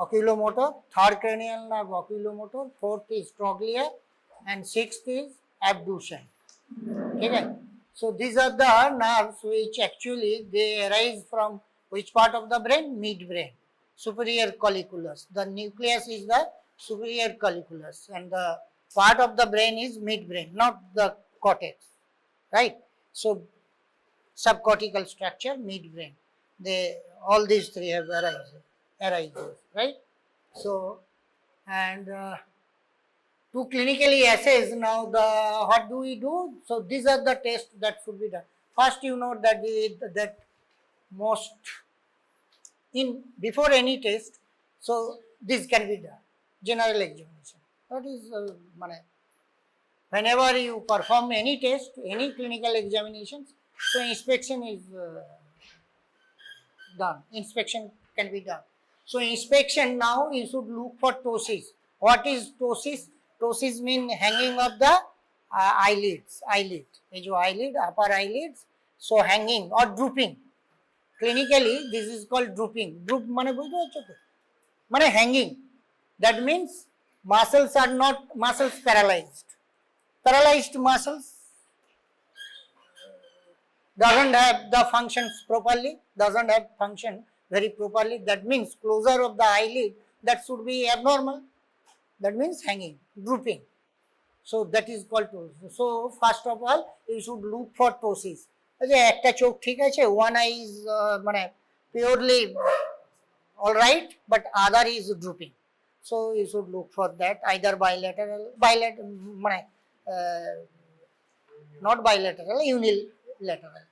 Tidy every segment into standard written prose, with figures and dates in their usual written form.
oculomotor, third cranial nerve oculomotor, fourth is trochlea, and sixth is abduction. Okay. So these are the nerves which actually they arise from which part of the brain? Midbrain, superior colliculus. The nucleus is the superior colliculus, and the part of the brain is midbrain, not the cortex, right? So subcortical structure, midbrain. They all these three have arises, right? So and to clinically assess now what do we do? So these are the tests that should be done. First, you know that most before any test, so this can be done. General examination. That is whenever you perform any test, any clinical examinations, so inspection is done. Inspection can be done. So inspection now you should look for ptosis. What is ptosis? Ptosis means hanging of the eyelids. Eyelid. ये जो eyelid, upper eyelids, so hanging or drooping. Clinically, this is called drooping. Droop माने बुझते हो अच्छे माने hanging. That means muscles are not paralyzed. Paralyzed muscles doesn't have the functions properly. Doesn't have function very properly. That means closure of the eyelid that should be abnormal. That means hanging, drooping. So that is called ptosis. So first of all, you should look for ptosis. যে একটা চোখ ঠিক আছে, one eye is purely all right, but other is drooping. So you should look for that, either bilateral, not bilateral, unilateral.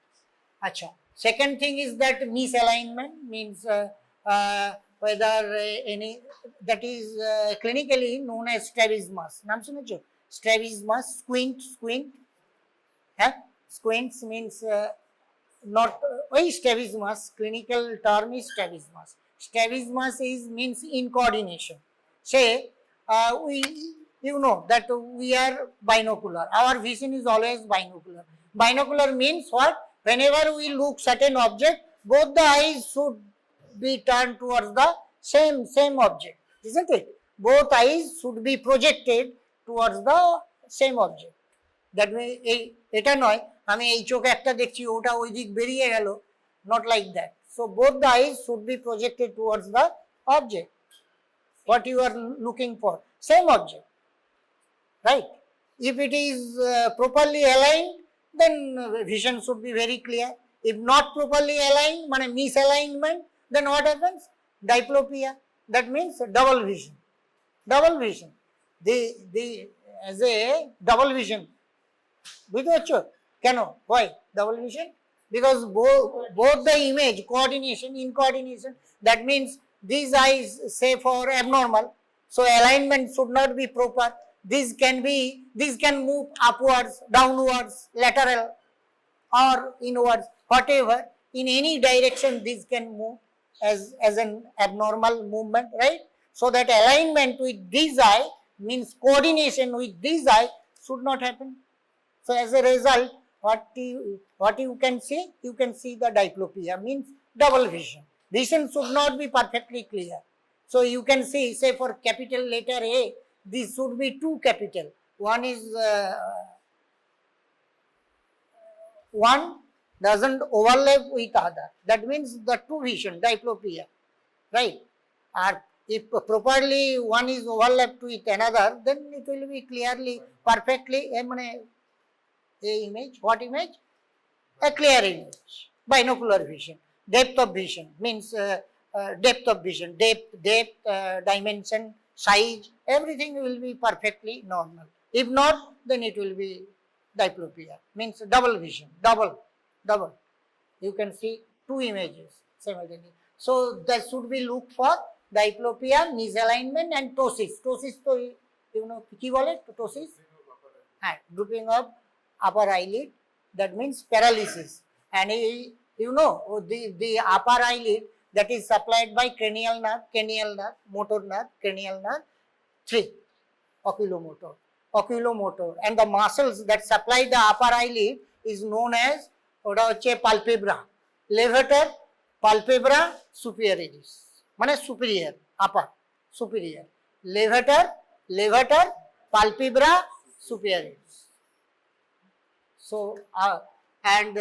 Acha. Second thing is that misalignment means whether any that is clinically known as strabismus. नाम सुने जो strabismus, squint, huh? Squints means not strabismus. Clinical term is strabismus. Strabismus means incoordination. Say you know that we are binocular. Our vision is always binocular. Binocular means what? Whenever we look certain object, both the eyes should be turned towards the same object, isn't it? Both eyes should be projected towards the same object. That way, এটা নয় আমি এই চোখে একটা দেখছি ওটা ওই দিক বেরিয়ে গেল, not like that. So both the eyes should be projected towards the object what you are looking for, same object, right? If it is properly aligned, then vision should be very clear. If not properly aligned, মানে misalignment, then what happens? Diplopia. That means double vision. Double vision. The as a double vision. বুঝতে পারছো কেন? Why double vision? Because both the image incoordination. That means these eyes say for abnormal, so alignment should not be proper. These can move upwards, downwards, lateral, or inwards, whatever. In any direction, these can move as an abnormal movement, right? So that alignment with this eye means coordination with this eye should not happen. So as a result, what you can see? You can see the diplopia, means double vision. Vision should not be perfectly clear. So you can see, say for capital letter A, this should be two capital. One is one doesn't overlap with other. That means the two vision, diplopia, right? Or if properly one is overlapped with another, then it will be clearly, perfectly, a image. What image? A clear image. Binocular vision. Depth of vision means depth of vision. Depth, dimension, size, everything will be perfectly normal. If not, then it will be diplopia. Means double vision. Double. You can see two images simultaneously. So that should be looked for diplopia, misalignment, and ptosis. Ptosis, to you know, কি বলে ptosis? Drooping of upper eyelid. That means paralysis. And you know the upper eyelid that is supplied by cranial nerve, motor nerve, cranial nerve, 3 oculomotor, and the muscles that supply the upper eyelid is known as ওটা হচ্ছে palpebra, levator, palpebra, superioris, মানে superior, upper, superior. Levator, palpebra, superior. So, and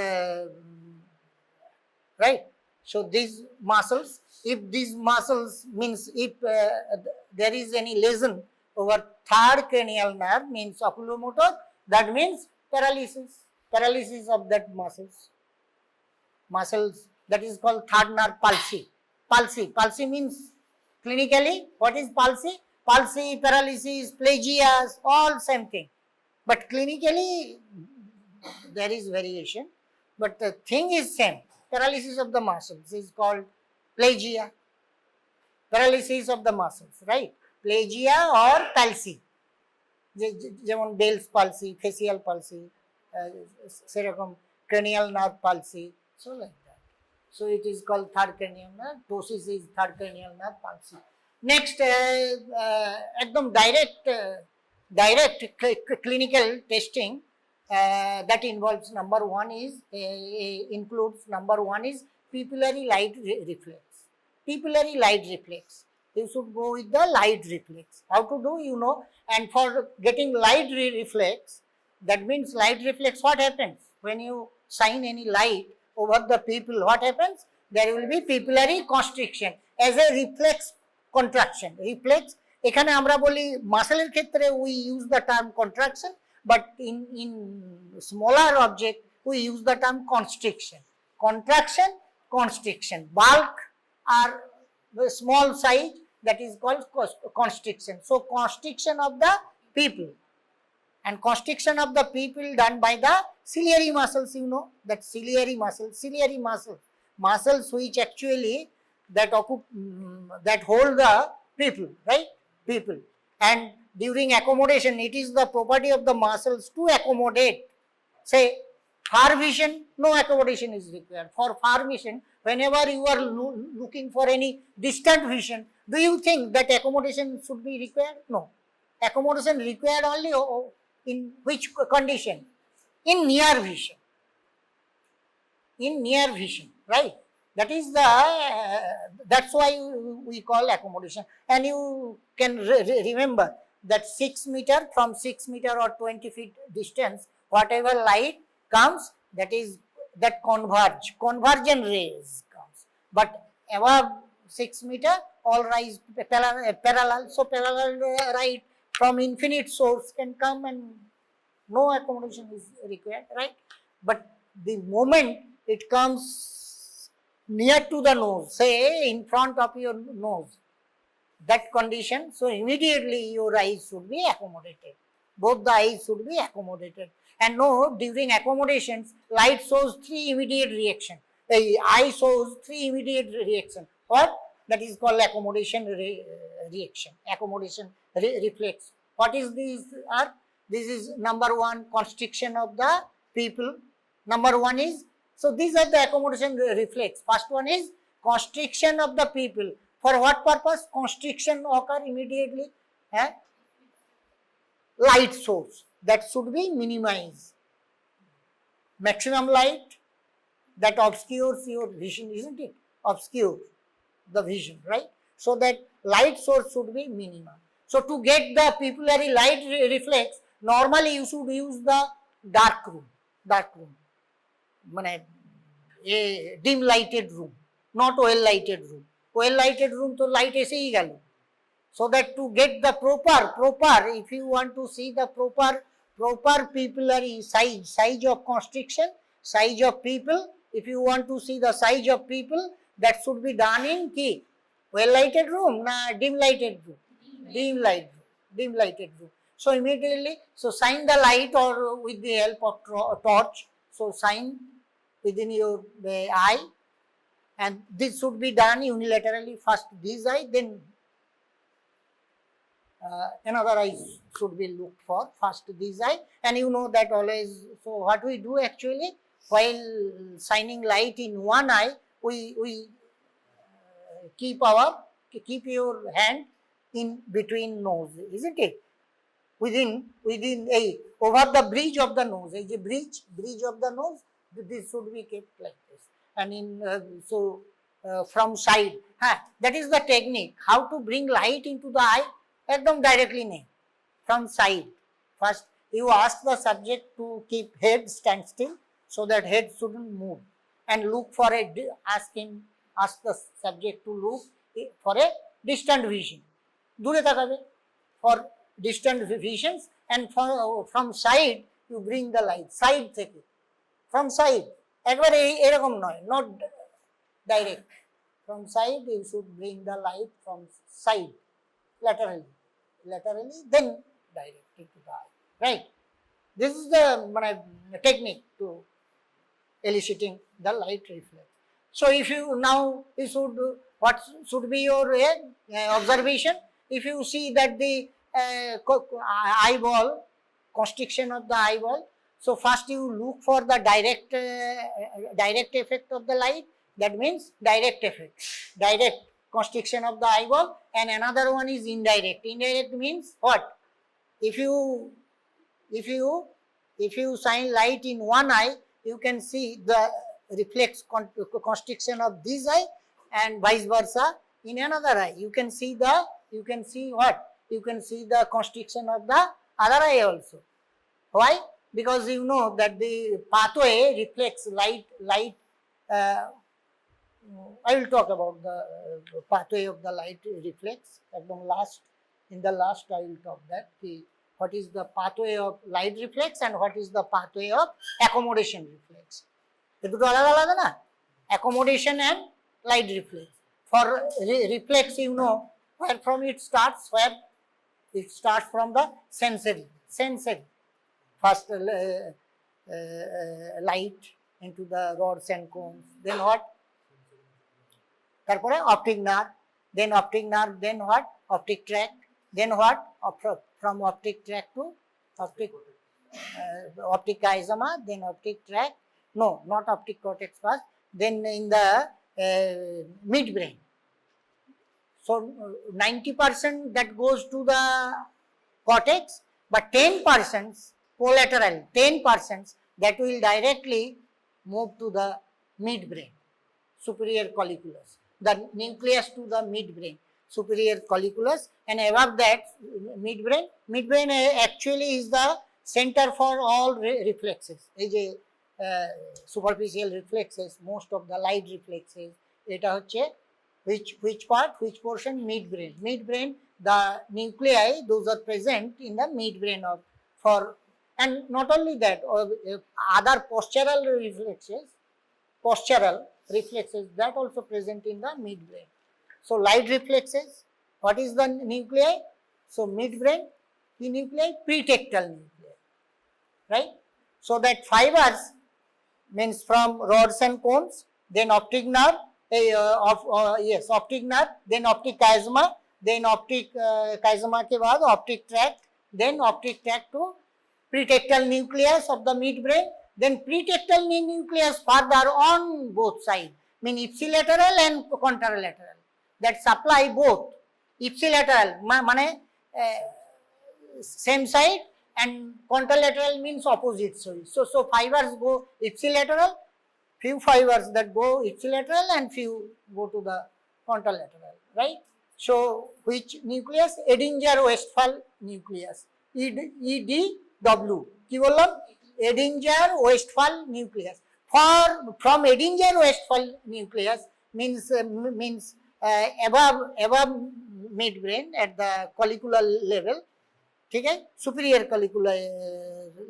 right. So these muscles, if these muscles means if there is any lesion over third cranial nerve means oculomotor, that means paralysis of that muscles, that is called third nerve palsy means clinically what is palsy, paralysis, plagia, all same thing, but clinically there is variation, but the thing is same. Paralysis of the muscles is called plagia, paralysis of the muscles, right? Plagia or palsy, যেমন Bell's palsy, facial palsy, সেরকম cranial nerve palsy, so like that. So it is called third cranial nerve, ptosis is third cranial nerve palsy. Next, একদম direct clinical testing that involves number one is pupillary light reflex. Pupillary light reflex. You should go with the light reflex. How to do, you know, and for getting light reflex, that means light reflex, what happens? When you shine any light over the pupil, what happens? There will be pupillary constriction as a reflex contraction. Reflex, এখানে আমরা বলি মাসেলের ক্ষেত্রে we use the term contraction, but in smaller object we use the term constriction. Constriction. Bulk or the small size, that is called constriction. So constriction of the pupil, and constriction of the pupil done by the ciliary muscles, you know, that ciliary muscles which actually that hold the pupil, right? Pupil. And during accommodation, it is the property of the muscles to accommodate. Say, far vision, no accommodation is required. For far vision, whenever you are looking for any distant vision, do you think that accommodation should be required? No. Accommodation required only in which condition? In near vision, right? That is that's why we call accommodation. And you can remember that 6 meter, from 6 meter or 20 feet distance, whatever light comes, that convergent rays comes. But above 6 meter, all rays parallel. So parallel light from infinite source can come and no accommodation is required, right? But the moment it comes near to the nose, say in front of your nose, that condition, so immediately your eyes should be accommodated. Both the eyes should be accommodated. And no, during accommodations, light shows 3 immediate reaction. The eye shows 3 immediate reaction. What? That is called accommodation reaction, accommodation reflex. What is this? This is number one, constriction of the pupil. Number one is, so these are the accommodation reflex. First one is constriction of the pupil. For what purpose? Constriction occur immediately. Light source, that should be minimized. Maximum light that obscures your vision, isn't it? Obscure the vision, right? So that light source should be minimum. So to get the pupillary light reflex, normally you should use the dark room. মানে dim lighted room, not well lighted room. Well lighted room to light এসেই গেল. So that to get the proper, if you want to see the proper pupillary size of constriction, size of pupil, if you want to see the size of pupil, that should be done in key well lighted room, na dim lighted room. Dim lighted room. So immediately, so shine the light or with the help of torch. So shine within your eye, and this should be done unilaterally. First this eye, then another eye should be looked for. First this eye, and you know that always. So what we do actually, while shining light in one eye, we keep your hand in between nose, isn't it? Within a over the bridge of the nose, a bridge of the nose, this should be kept like this. And in from side. That is the technique. How to bring light into the eye? Ekdom directly nahi, from side. First, you ask the subject to keep head stand still so that head shouldn't move, and look for ask the subject to look for a distant vision. Dure takabe for distant visions, and from side you bring the light. Side theke, from side. Ekbare erokom noy, not direct. From side you should bring the light from side, laterally, then direct into the eye. Right? This is the technique to eliciting the light reflex. So if you now, what should be your observation? If you see that the eyeball, constriction of the eyeball, so first you look for the direct effect of the light. That means direct effect, direct constriction of the eyeball, and another one is indirect. Indirect means what? If you shine light in one eye, you can see the reflex constriction of this eye, and vice versa in another eye. You can see what? You can see the constriction of the other eye also. Why? Because you know that the pathway reflects light. I will talk about the pathway of the light reflex. In the last I will talk that what is the pathway of light reflex and what is the pathway of accommodation reflex. Accommodation and light reflex. For reflex, you know where from it starts. Where it starts from the sensory. First light into the rods and cones. Then what? Optic nerve. Then optic nerve. Then what? Optic tract. Then what? From optic tract to optic chiasma. Then optic tract. No, not optic cortex first. Then in the midbrain. So 90% that goes to the cortex, but 10% collateral, 10% that will directly move to the midbrain, superior colliculus, the nucleus to the midbrain, superior colliculus, and above that midbrain. Midbrain actually is the center for all reflexes. Superficial reflexes, most of the light reflexes. Eta hocche which part, which portion? Midbrain. Midbrain, the nuclei, those are present in the midbrain and not only that, other postural reflexes that also present in the midbrain. So light reflexes, what is the nuclei? So midbrain, the nuclei, pretectal nuclei, right? So that fibers means from rods and cones, then optic nerve, optic nerve, then optic chiasma, then optic chiasma ke baad optic tract, then optic tract to pretectal nucleus of the midbrain, then pretectal nucleus further on both sides, mean ipsilateral and contralateral, that supply both. Ipsilateral mane same side, and contralateral means opposite side. So fibers go ipsilateral, few fibers that go ipsilateral and few go to the contralateral, right? So which nucleus? Edinger-Westphal nucleus, EDW. Ki bollam? Edinger-Westphal nucleus. From Edinger-Westphal nucleus means above midbrain at the collicular level. Okay? Superior collicular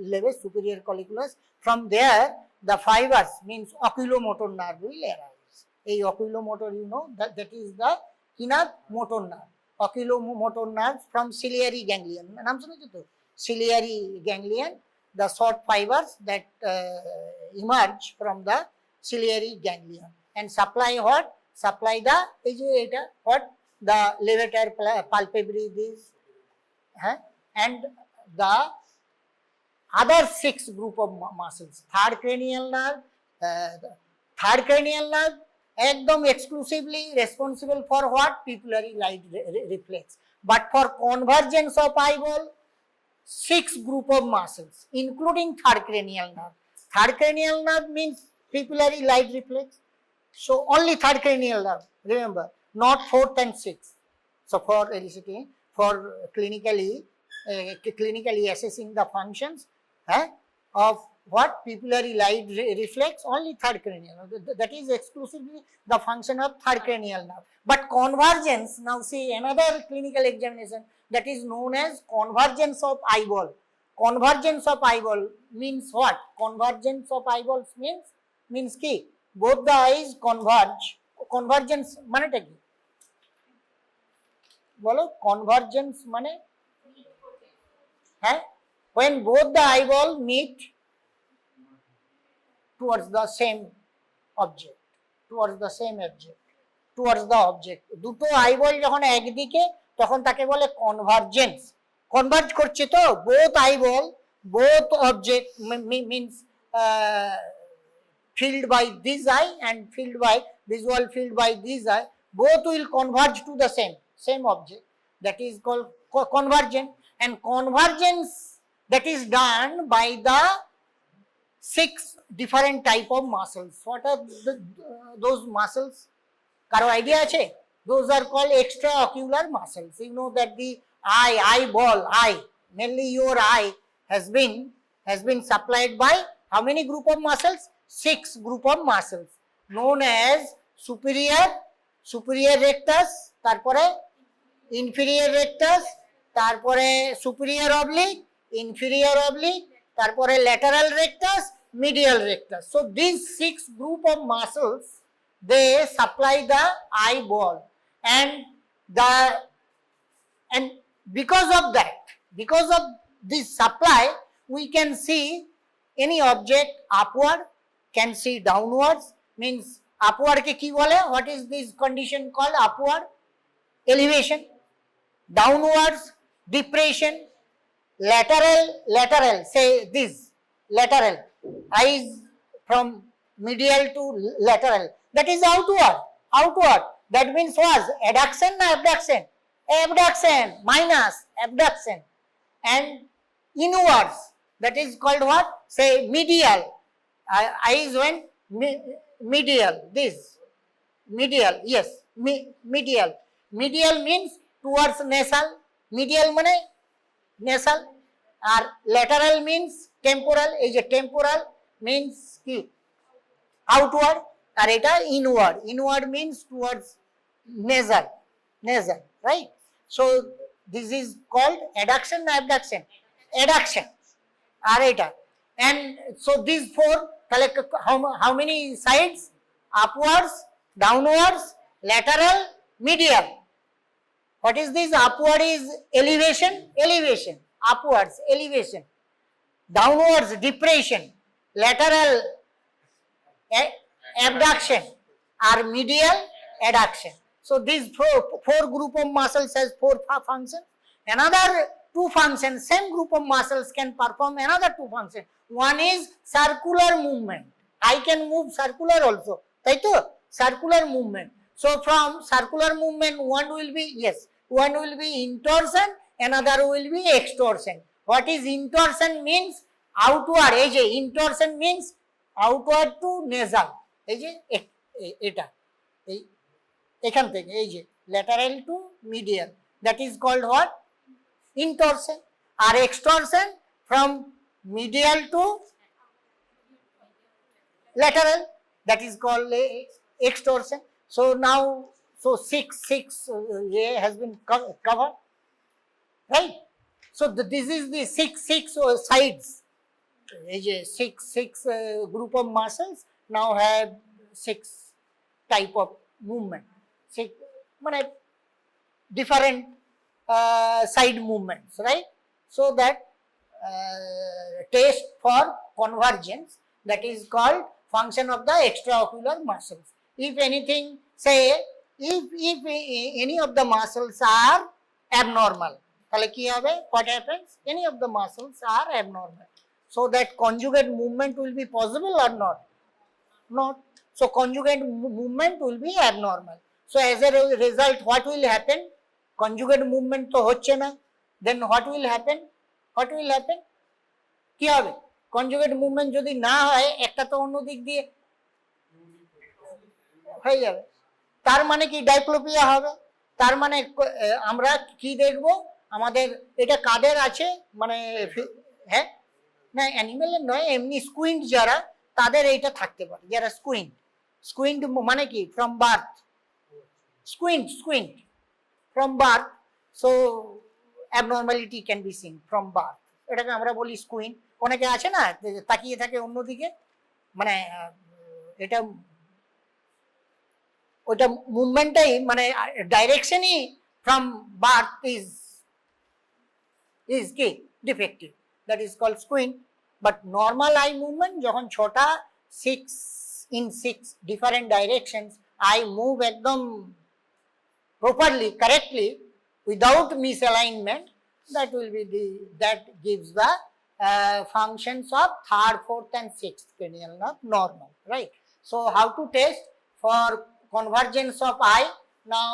level, superior colliculus. From there, the fibers means oculomotor nerve will arise. A oculomotor, you know, that is the inner motor nerve. Oculomotor nerve from ciliary ganglion. Naam sunecho to? Ciliary ganglion, the short fibers that emerge from the ciliary ganglion and supply what? Supply the what? The levator palpebris, this, and the other 6 group of muscles. Third cranial nerve, ekdom exclusively responsible for what? Pupillary light reflex. But for convergence of eyeball, 6 group of muscles, including third cranial nerve. Third cranial nerve means pupillary light reflex. So only third cranial nerve, remember, not fourth and sixth. So for eliciting, for clinically assessing the functions of what pupillary light reflex, only third cranial. That is exclusively the function of third cranial nerve. But convergence, now see another clinical examination, that is known as convergence of eyeball. Convergence of eyeball means what? Convergence of eyeballs means ki both the eyes converge. Convergence মানেটা কি বলো? Convergence মানে হ্যাঁ, when both the eyeball meet towards the same object, towards the object, দুটো eyeball যখন একদিকে তখন তাকে বলে কনভার্জেন্স। কনভার্জ করছে তো, both eyeball, both object means filled by this eye and filled by visual field by this eye, both will converge to the same object. That is called convergence. And convergence, that is done by the 6 different type of muscles. What are those muscles? Karo idea ache? Those are called extraocular muscles. You know that the eyeball, mainly your eye has been supplied by how many group of muscles? 6 group of muscles known as superior rectus, tarpore inferior rectus, tarpore superior oblique, inferior oblique, tarpore lateral rectus, medial rectus. So these 6 group of muscles, they supply the eyeball, and because of this supply, we can see any object upward, can see downwards. Means upward ke ki bole? What is this condition called? Upward elevation, downwards depression, lateral, say this lateral, eyes from medial to lateral, that is outward. That means was adduction na abduction? Abduction minus abduction. And inwards, that is called what? Say medial. Eyes went medial, this medial, yes, medial. Medial means towards nasal, medial mane nasal, or lateral means temporal. Ei je temporal means ki outward, আর এটা inward means towards nasal, right? So this is called adduction na abduction? Adduction. আর এটা, and so these 4, how many sides? Upwards, downwards, lateral, medial. What is this? Upward is elevation, upwards elevation, downwards depression, lateral abduction, or medial adduction. So these 4 group of muscles has 4 functions. Another 2 functions, same group of muscles can perform another 2 functions. One is circular movement. I can move circular also, right? Circular movement. So from circular movement, one will be intorsion, another will be extorsion. What is intorsion? Means outward. এই যে intorsion means outward to nasal. এই যে এটা এই এখান থেকে এই যে lateral to medial, that is called what? Intorsion. Or extorsion from medial to lateral, that is called extorsion. So now, so 6 has been covered, right? So this is the 6 sides. 6 group of muscles now have 6 type of movement, 6 different side movements, right? So that test for convergence, that is called function of the extraocular muscles. If anything, say if any of the muscles are abnormal, what happens? Any of the muscles are abnormal, so that conjugate movement will be possible or not? So conjugate movement will be abnormal. So as a result, what will happen? Conjugate movement to hocche na, then what will happen? কি হবে? conjugate movement যদি না হয়, একটা তো অন্য দিক দিয়ে হয়ে যাবে। তার মানে কি ডাইপ্লোপিয়া হবে, তার মানে আমরা কি দেখব, আমাদের এটা কাদের আছে মানে হ্যাঁ না অ্যানিমেলের নয়, এমনি স্কুইন্ট যারা তাদের এইটা থাকতে পারে, যারা স্কুইন্ট। স্কুইন্ট মানে কি from birth, squint from birth, so abnormality can be seen from birth, এটাকে আমরা বলি স্কুইন্ট। অনেকে আছে না তাকিয়ে থাকে অন্যদিকে, মানে এটা ওইটা মুভমেন্টটাই মানে ডাইরেকশনই ফ্রম বার্থ ইজ কি defective, that is called squint. But normal eye movement যখন ছোটা 6 ডিফারেন্ট ডাইরেকশনস আই মুভ একদম properly, correctly, without misalignment, that will be that gives the functions of third, fourth and sixth cranial nerve normal, right? So how to test for convergence of eye? Now,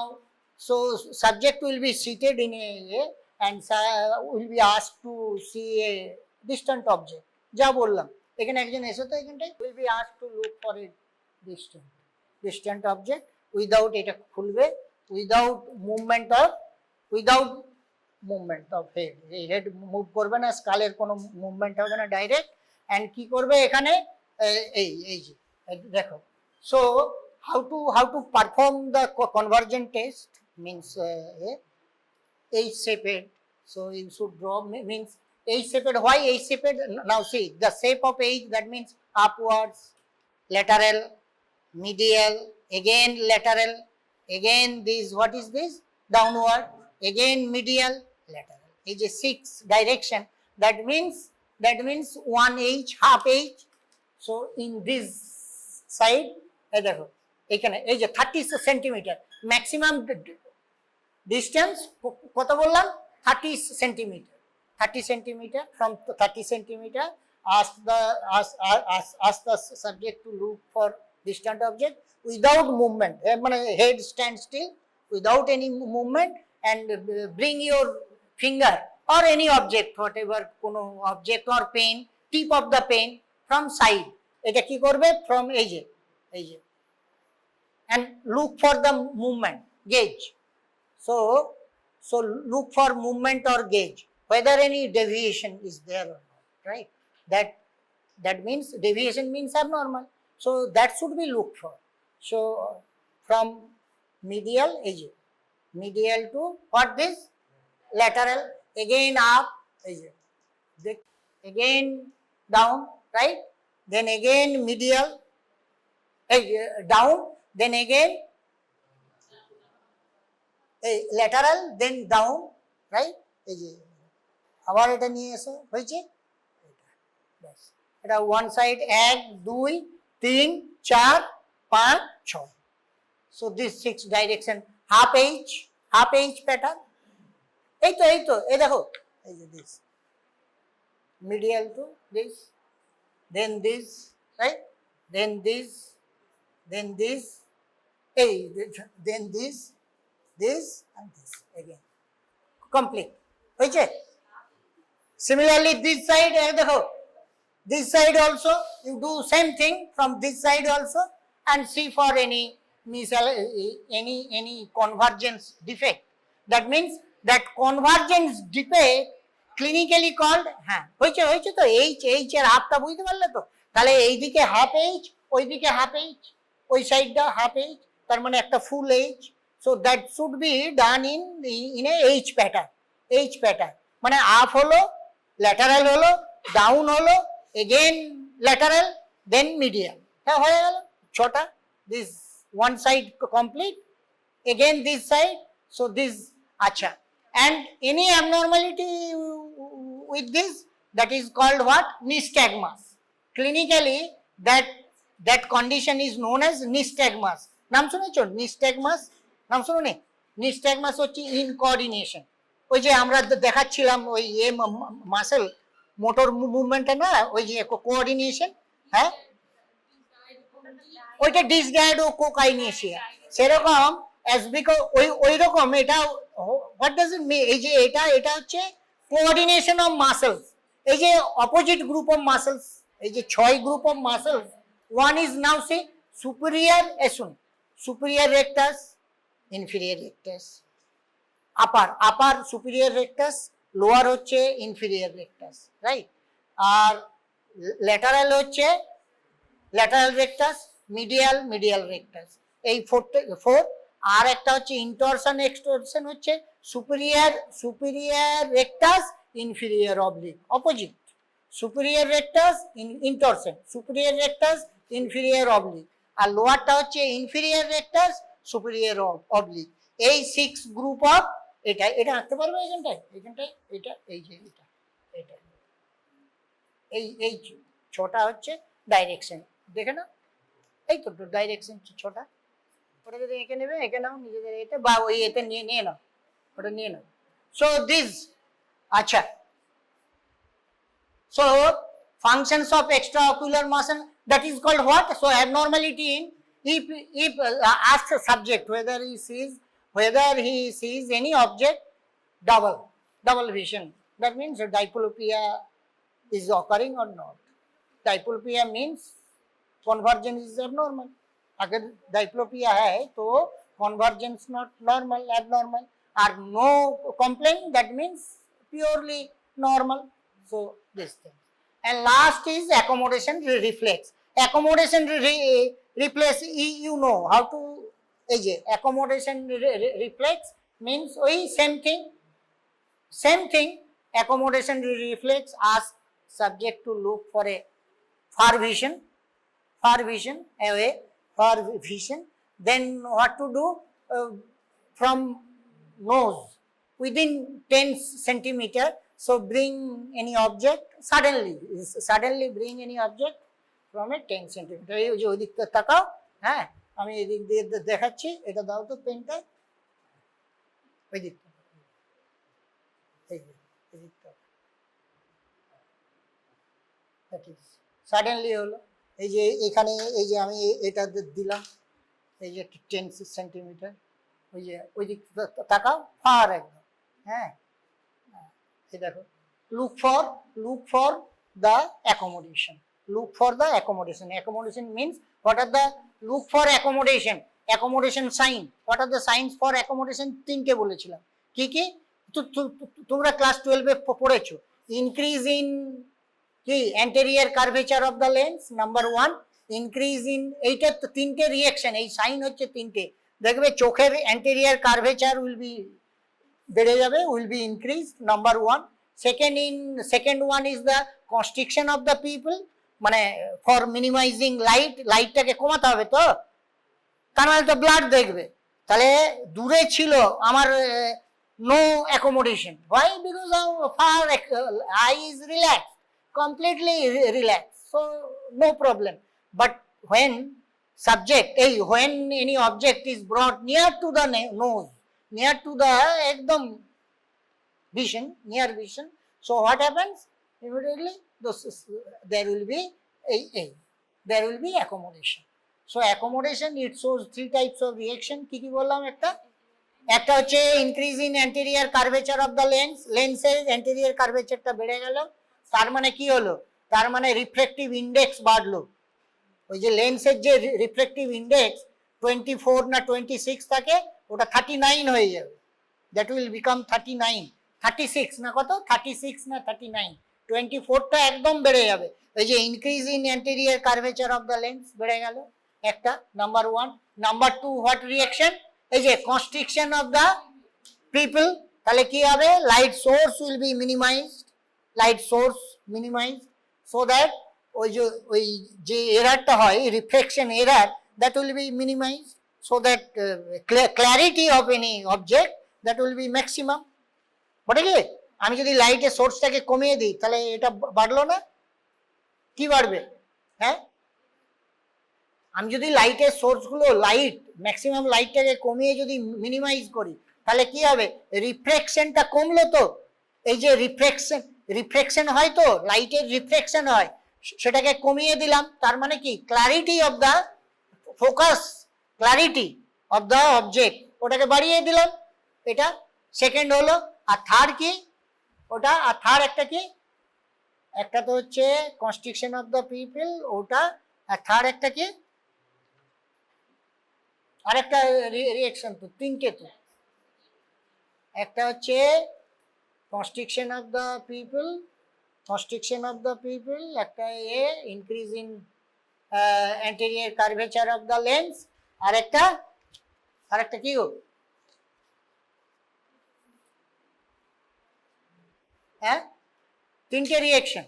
so subject will be seated in a and will be asked to see a distant object. যা বললাম এখানে একজন এসে তো এখানটায় will be asked to look for a distant object without এটা খুলবে, without movement of head, এই হেড মুভ করবে না, স্কালের কোনো মুভমেন্ট হবে না, ডাইরেক্ট। এন্ড কি করবে এখানে এই যে দেখো, so how to perform the convergent test means H shaped, so you should draw means H shaped. Why H shaped? Now see the shape of H, that means upwards, lateral, medial, again lateral, again this, what is this, downward, again medial, lateral, is a 6 direction, that means 1 H, half H. So in this side এই দেখো এখানে এই যে 30 centimetre maximum distance কত বললাম, 30 centimetre, 30 centimetre, from 30 centimeter ask the subject to look for distant object without movement, মানে head stand still without any movement, and bring your finger or any object, whatever, কোনো object or pen, tip of the pen from side, এটা কি করবে from এই যে and look for the movement gauge. So look for movement or gauge whether any deviation is there or not, right? That means deviation means abnormal, so that should be looked for. So from medial to what, this lateral, again up, again down, right? Then again medial, down, then again lateral, then down, right? আবার এটা নিয়ে এসো, হয়েছে এটা one side 1 2 3 4 5 6, so this 6 direction, half H pattern, এই তো এই দেখো এই যে this medial to this, then this, right? Then this and this and this, again complete হয়েছে। Similarly this side দেখো, this side also you do same thing from this side also and see for any convergence defect, that means that convergence defect clinically called, হ্যাঁ হয়েছে তো H এর হাফটা বুঝতে পারলে তো, তাহলে এইদিকে হাফ H, ওইদিকে হাফ H, ওই সাইডটা হাফ H, তার মানে একটা ফুল H, so that should be done in a H pattern, মানে আপ হলো, ল্যাটারাল হলো, ডাউন হলো, again lateral, then medial, হ্যাঁ হয়ে গেল ছটা, this one side complete, again this side, so this, acha, and any abnormality with this, that is called what, nystagmus. Clinically that condition is known as nystagmus. নাম শুনেছো nystagmus? নাম শুনুনি? nystagmus হচ্ছে ইনকোঅর্ডিনেশন, ওই যে আমরা দেখাচ্ছিলাম ওই মাসেল মোটর মুভমেন্টে না, ওই যে কোঅর্ডিনেশন, হ্যাঁ ওইটা ডিসগাইড ও কোকাইনেশিয়া, সেরকম অ্যাসবিকো ওই রকম এটা, হোয়াট ডাজ ইট মিন, এই যে এটা হচ্ছে কোঅর্ডিনেশন অফ মাসেলস, এই যে অপোজিট গ্রুপ অফ মাসেলস, এই যে 6 group of muscles, one is now say superior, এসুন superior rectus, inferior rectus, upper superior rectus, lower হচ্ছে inferior rectus, right? আর lateral হচ্ছে lateral rectus, medial rectus, এই four. আর একটা হচ্ছে ইন্টরশন এক্সটরশন হচ্ছে superior rectus, inferior oblique, opposite, superior rectus, intorsion, superior rectus, inferior oblique, আর লোয়ারটা হচ্ছে inferior rectus, superior oblique। এই 6 group of, এটা আঁকতে পারবে এখানটায় এটা এই যে এটা এই ছোটা হচ্ছে ডাইরেকশন, দেখে না এই তো ডাইরেকশন ছোটা, ওটা যদি এঁকে নেবে এঁকে নাও নিজেদের এতে, বা ওই এতে নিয়ে নাও, ওটা নিয়ে নাও। সো দিস, আচ্ছা, so functions of extraocular motion, that is called what? So abnormality in, if asked a subject whether he sees any object, double vision, that means diplopia is occurring or not. Diplopia means convergence is abnormal. अगर diplopia है तो convergence not normal, abnormal, or no complaint, that means purely normal. So this thing. And last is accommodation reflex. Accommodation reflex, you know how to, accommodation reflex means we same thing. Accommodation reflex asks subject to look for a far vision away, far vision, then what to do, from nose within 10 centimeter, so bring any object suddenly bring any object from a 10 centimeter, এই যে ওই দিকটা তাকাও, হ্যাঁ আমি এই দিক দিয়ে দেখাচ্ছি, এটা দাও তো পেনটা, ওই দিকটা এই দিকটা সাডেনলি হলো, এই যে এখানে এই যে আমি এটা দিলাম, এই যে 10 সেন্টিমিটার, ওই দিক তাকাও ফার একদম, হ্যাঁ এই দেখো, look for the accommodation, accommodation means what are the, look for accommodation sign, what are the signs for accommodation, তিনটে বলেছিলাম, কি তোমরা ক্লাস 12 এ পড়েছো, increase in কি anterior curvature of the lens, number 1, increase in, এইটা তো তিনটে রিঅ্যাকশন, এই সাইন হচ্ছে তিনটে, দেখবে চোখের anterior curvature will be বেড়ে যাবে, will be increased, number 1. Second one is the constriction of the pupil, মানে for minimizing লাইটটাকে কমাতে হবে, তো তার মানে তো ব্লাড দেখবে, তাহলে দূরে ছিল আমার no accommodation, why? Because of far eye is relaxed, completely relaxed, so no problem. But when any object is brought near to the nose, near to the ekdom near vision, so what happens? Immediately there will be accommodation. So accommodation, it shows 3 types of reaction, কি বললাম, একটা হচ্ছে increase in anterior curvature of the লেন্সের anterior curvature টা বেড়ে গেল, তার মানে কি হলো, তার মানে রিফ্র্যাক্টিভ ইন্ডেক্স বাড়লো, ওই যে লেন্সের যে রিফ্র্যাক্টিভ ইন্ডেক্স 24 না 26 থাকে, ওটা 39 হয়ে যাবে, দ্যাট উইল বিকাম 36 না কত, 36 না 39, 24টা একদম বেড়ে যাবে, ওই যে increase in anterior curvature of the lens বেড়ে গেল একটা, নাম্বার 1। নাম্বার 2, হোয়াট রিঅ্যাকশন, এই যে কনস্ট্রিকশন অফ দ্য পিপল, তাহলে কি হবে, light source will be minimised, so that ওই যে এরারটা হয়, reflection error, that will be minimized, so that clarity of any object, that will be maximum। বটে কি, আমি যদি লাইটের সোর্সটাকে কমিয়ে দিই তাহলে এটা বাড়লো না, কি বাড়বে, হ্যাঁ আমি যদি লাইটের সোর্সগুলো ম্যাক্সিমাম লাইটটাকে কমিয়ে যদি মিনিমাইজ করি, তাহলে কি হবে, রিফ্লেকশনটা কমলো, তো এই যে রিফ্লেকশন হয়, তো লাইটের রিফ্লেকশন হয়, সেটাকে কমিয়ে দিলাম, তার মানে কি, clarity of the focus, clarity of the object, ওটাকে বাড়িয়ে দিলাম, এটা সেকেন্ড হলো। আর থার্ড কি, ওটা, আর থার্ড একটা কি, একটা তো হচ্ছে কনস্ট্রিকশন অফ দ্য পিপল, ওটা, আর থার্ড একটা কি, আরেকটা রিঅ্যাকশন তো তিনটে তো, একটা হচ্ছে constriction of the people, একটা increase in anterior curvature of the lens, আরেকটা কি গো? হ্যাঁ, তিনটে রিঅ্যাকশন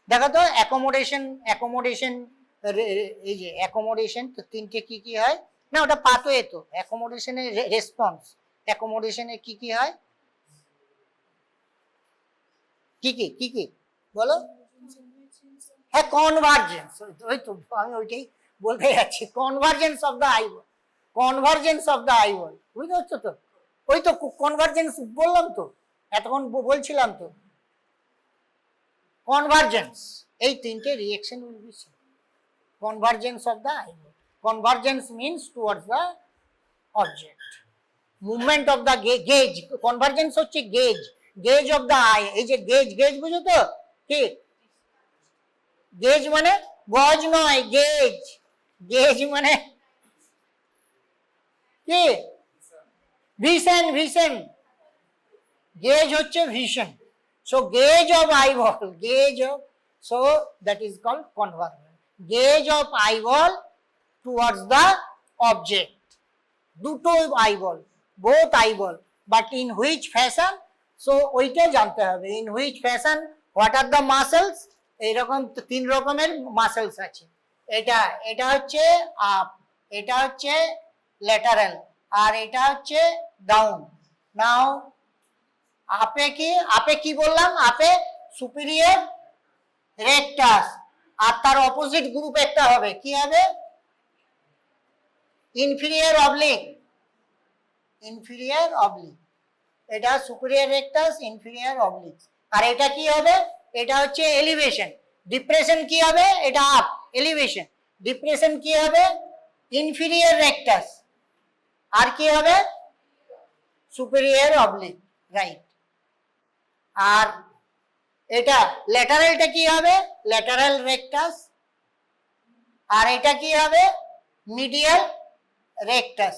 দেখো তো। অ্যাকোমোডেশন এই যে অ্যাকোমোডেশন তো তিনটে কি কি হয় না, ওটা পাথওয়ে তো। অ্যাকোমোডেশনের রেসপন্স, অ্যাকোমোডেশনে কি কি হয়, কি কি বলো? হ্যাঁ, কনভার্জেন্স, ওই তো আমি ওইটাই বলতে যাচ্ছি, কনভার্জেন্স অফ দ্য আইবল, বুঝতে পারছো তো? ওই তো কনভার্জেন্স বললাম তো এতক্ষণ, বলছিলাম তো কনভার্জেন্স। এই তিনটে reaction will be same. Convergence of the eyeball, convergence means towards the object, movement of the gauge, convergence হচ্ছে গেজ অফ দ্য আই। এই যে গেজ বুঝো তো কি? গেজ মানে গজ নয়, গেজ মানে কি? ভিশন, গেজ হচ্ছে vision. So gauge of eyeball, so that is called convergence. Gauge of eyeball towards the object. দুটো eyeball, both eyeball, but in which fashion? So ওইটা জানতে হবে, in which fashion, what are the muscles? এইরকম তিন রকমের muscles আছে। এটা হচ্ছে আপ, এটা হচ্ছে ল্যাটারাল, আর এটা হচ্ছে ডাউন। নাও আপে কি বললাম? আপে সুপিরিয়র রেকটাস, আর তার অপোজিট গ্রুপ একটা হবে, কি হবে? ইনফিরিয়র অবলিক, এটা সুপিরিয়র রেকটাস, ইনফিরিয়র অবলিক। আর এটা কি হবে? এটা হচ্ছে এলিভেশন। ডিপ্রেশন কি হবে? এটা আপ, এলিভেশন। ডিপ্রেশন কি হবে? ইনফিরিয়র রেকটাস, আর কি হবে? Superior oblique, right. আর এটা ল্যাটারালটা কি হবে? Lateral rectus. আর এটা কি হবে? Medial rectus.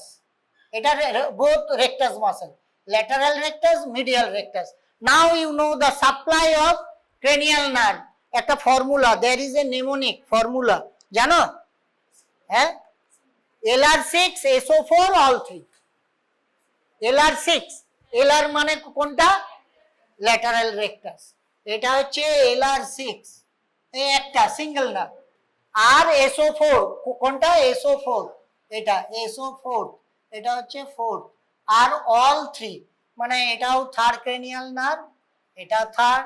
এটা both rectus muscle, lateral rectus, medial rectus. Now you know the supply of cranial nerve. একটা formula, there is a mnemonic formula, জানো? হ্যাঁ, LR6 SO4 all 3। LR6, LR মানে কোনটা? Lateral rectus. এটা হচ্ছে LR6, এই একটা সিঙ্গেল না। আর SO4 কোনটা? SO4, এটা SO4, এটা হচ্ছে 4। আর অল 3 মানে এটাও থার্ড ক্রেনিয়াল নার্ভ, এটা থার্ড,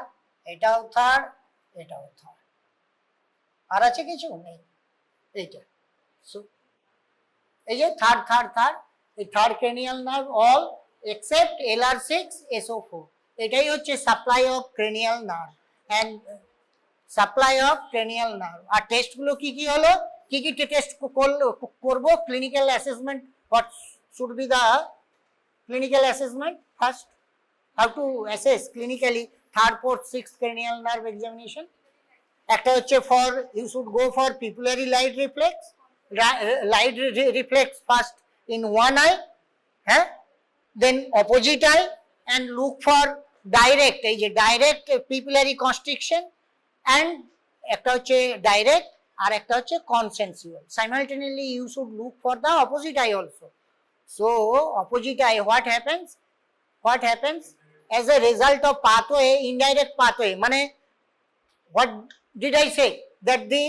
এটাও থার্ড, এটাও থার্ড। আর আছে কিছু নেই, এইটা। এই যে থার্ড, এই third cranial nerve all except LR6 SO4। এটাই হচ্ছে supply of cranial nerve and supply of cranial nerve. আর টেস্টগুলো কি কি হলো? কি কি টেস্ট করব? Clinical assessment. What should be the clinical assessment? First, how to assess clinically third, fourth, sixth cranial nerve examination. একটা হচ্ছে for you should go for pupillary light reflex first in one I, হ্যাঁ, দেন opposite I, and look for direct, এই যে direct pupillary constriction, and একটা হচ্ছে direct, আর একটা হচ্ছে কনসেনসুয়াল। Simultaneously you should look for the opposite I also. So opposite I, what happens as a result of pathway, indirect pathway, মানে what did I say? That the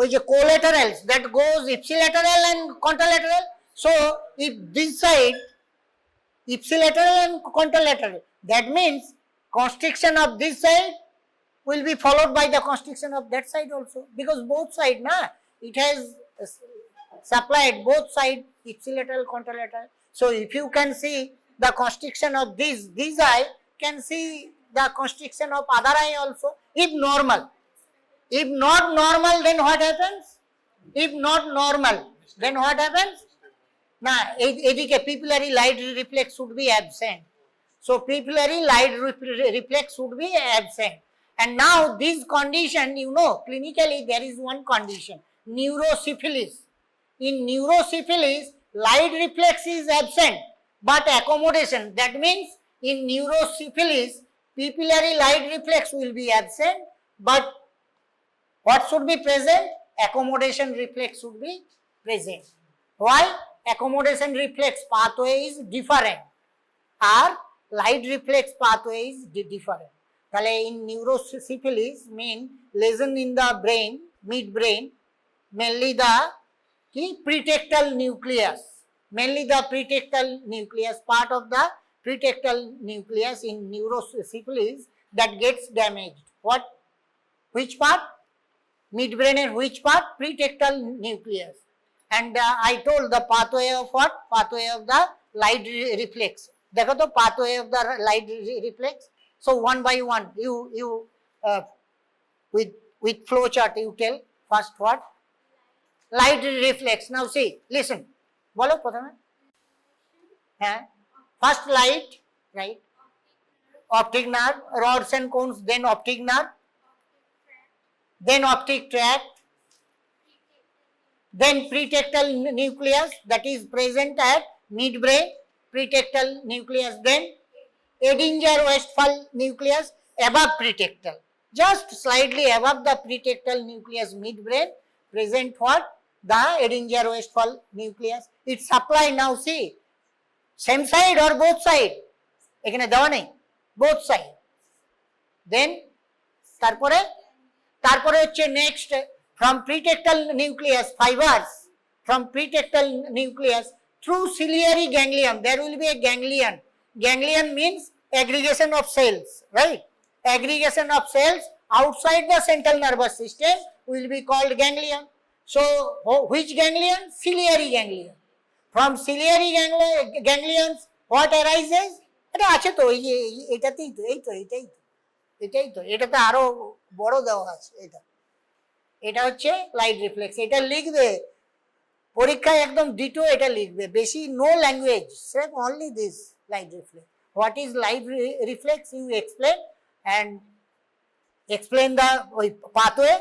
ওই যে collaterals that goes ipsilateral and contralateral. So if this side ipsilateral and contralateral, that means constriction of this side will be followed by the constriction of that side also, because both side na, it has supplied both side, ipsilateral, contralateral. So if you can see the constriction of this eye, can see the constriction of other eye also, if normal. If not normal, then what happens? না, এদিকে pupillary light reflex should be absent. So pupillary light reflex should be absent. And now this condition, you know, clinically there is one condition, neurosyphilis. in neurosyphilis, light reflex is absent, but accommodation. That means in neurosyphilis, pupillary light reflex will be absent, but what should be present? Accommodation reflex should be present. Why? Accommodation reflex pathway is different, or light reflex pathway is different. In neurosyphilis mean lesion in the brain, midbrain, mainly the pretectal nucleus, part of the pretectal nucleus in neurosyphilis that gets damaged. What? Which part? Midbrain and which part? Pretectal nucleus. And I told the pathway of what? Pathway of the light reflex. देखो तो pathway of the light reflex. So one by one, you with flow chart you tell first what? Light reflex. Now see, listen. बोलो प्रथम. हाँ. First light, right? Optic nerve, rods and cones, then optic nerve, then optic tract, then pretectal nucleus that is present at midbrain, pretectal nucleus, then Edinger-Westphal nucleus above pretectal, just slightly above the pretectal nucleus midbrain, present what? The Edinger-Westphal nucleus. It supply now see, same side or both side? এখানে দেওয়া নেই, both side. Then তারপরে হচ্ছে next from pretectal nucleus fibers, from pretectal nucleus through ciliary ganglion, there will be a ganglion. Ganglion means aggregation of cells, right? Aggregation of cells outside the central nervous system will be called ganglion. So which ganglion? Ciliary ganglion. From ciliary ganglions what arises? এটা আছে তো, এটাতেই তো, এটাই তো, এটাতে আরো বড় দেওয়া আছে। এটা হচ্ছে লাইট রিফ্লেক্স। এটা লিখবে পরীক্ষায় একদম ডিটো, এটা লিখবে, বেশি no language, same only this light reflex. What is light reflex you explain, and explain the ওই pathway,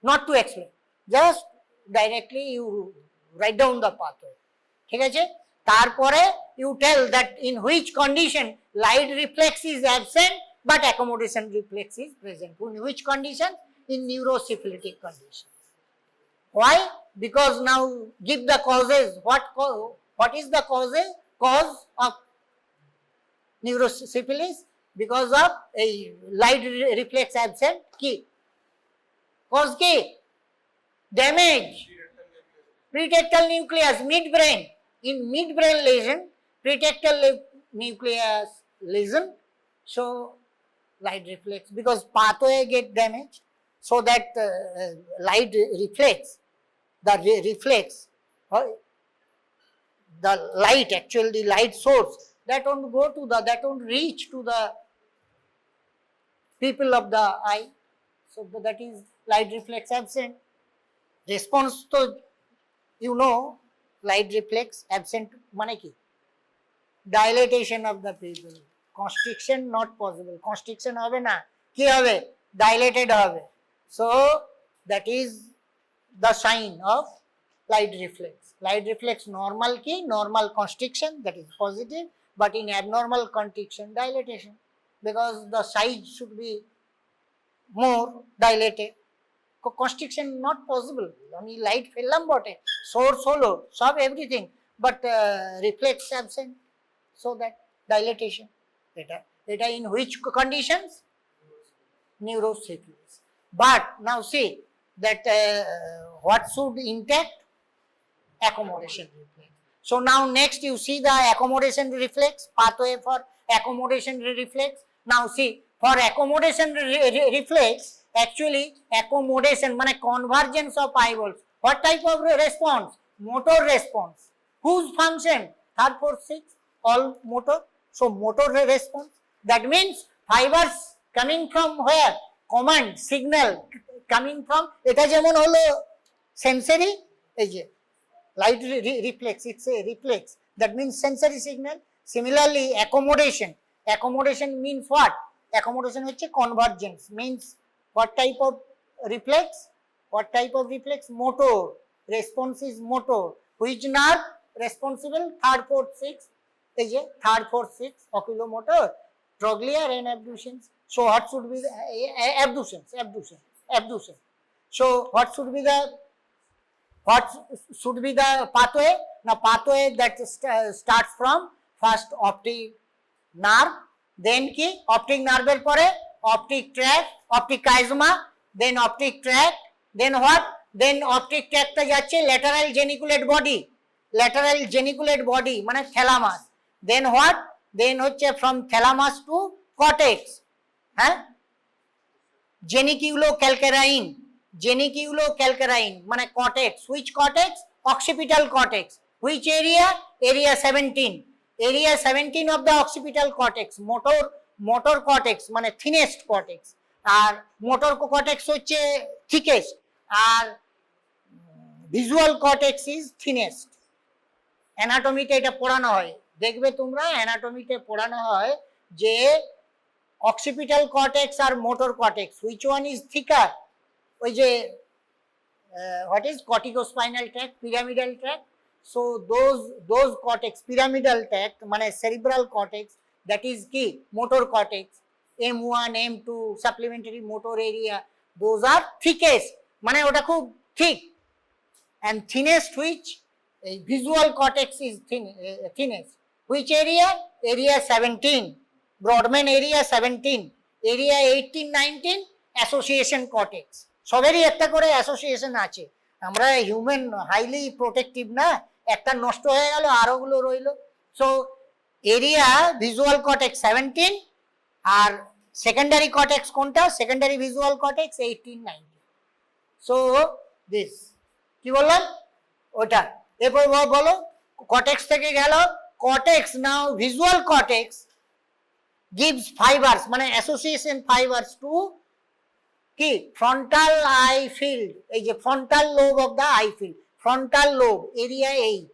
not to explain, just directly you write down the pathway. ঠিক আছে? তারপরে you tell that in which condition light reflex is absent but accommodation reflex is present. In which condition? In neurosyphilitic condition. Why? Because now give the causes. What is the cause of neurosyphilis? Because of a light reflex absent. Key cause কি? Damage pretectal nucleus midbrain. In midbrain lesion, pretectal nucleus lesion, so light reflex, because pathway get damaged, so that light reflex, the light, actually the light source, that won't reach to the pupil of the eye, so that is light reflex absent. Response to, you know, light reflex absent মানে কি? Dilatation of the pupil, constriction not possible, constriction হবে না, কি হবে? Dilated হবে. So that is the sign of light reflex. Light reflex normal কি? Normal constriction, that is positive, but in abnormal constriction, dilatation, because the size should be more dilated. Constriction not possible, only light ফেললাম বটে, source হলো সব everything, but reflex absent, so that dilatation. এটা in which conditions? Neurosyphilis. But now see that what should intact? Accommodation reflex. So now next you see the accommodation reflex, pathway for accommodation reflex. Now see, for accommodation reflex, actually accommodation মানে convergence of eyeballs. What type of response? Motor response. Whose function? Third, fourth, sixth, all motor. So motor response, that means fibers coming from where? Command signal coming from, এটা যেমন হলো sensory, এই যে light reflex, it's a reflex, that means sensory signal. Similarly accommodation means what? Accommodation হচ্ছে convergence, means what type of reflex? Motor response is motor. Which nerve responsible? Third, fourth, sixth. এই যে third, fourth, sixth, oculomotor, trochlear and abducens. So what should be the abducens? So what should be the pathway? Now pathway that starts from first optic nerve, then কি optic nerve এর পরে optic tract, optic chiasma, then optic tract, then what? Then optic tract টা যাচ্ছে lateral geniculate body মানে thalamus. Then what? Then হচ্ছে from thalamus to cortex, হ্যাঁ, geniculocalcarine মানে cortex. Which cortex? Occipital cortex. Which area? Area 17. Area 17 of the occipital cortex. Motor cortex মানে thinnest cortex, আর motor cortex হচ্ছে thickest, R visual cortex is thinnest. অ্যানাটমিতে এটা পড়ানো হয়, দেখবে তোমরা অ্যানাটমিতে পড়ানো হয় যে occipital cortex R motor cortex, which one is thicker? ওই যে what is corticospinal tract, pyramidal tract. So those cortex, pyramidal tract মানে cerebral cortex, that is কি motor cortex, M1 M2 supplementary motor area, those are thickest মানে ওটা খুব thick, and thinnest which visual cortex is thinnest. Which area? Area 17. Brodmann area 17, area 18 19 association cortex. সবেরই একটা করে association আছে, আমরা human highly protective না, একটা নষ্ট হয়ে গেল আরোগুলো রইলো। সো এরিয়া ভিজুয়াল কর্টেক্স 17, আর সেকেন্ডারি কর্টেক্স কোনটা? Secondary visual cortex 18 19. So this কি বললাম ওটা। এরপর বলো কর্টেক্স থেকে গেল, কর্টেক্স নাও ভিজুয়াল কর্টেক্স gives fibers মানে অ্যাসোসিয়েশন ফাইবারস টু কি ফ্রন্টাল আই ফিল্ড, এই যে frontal lobe of the I felt, frontal lobe area 8,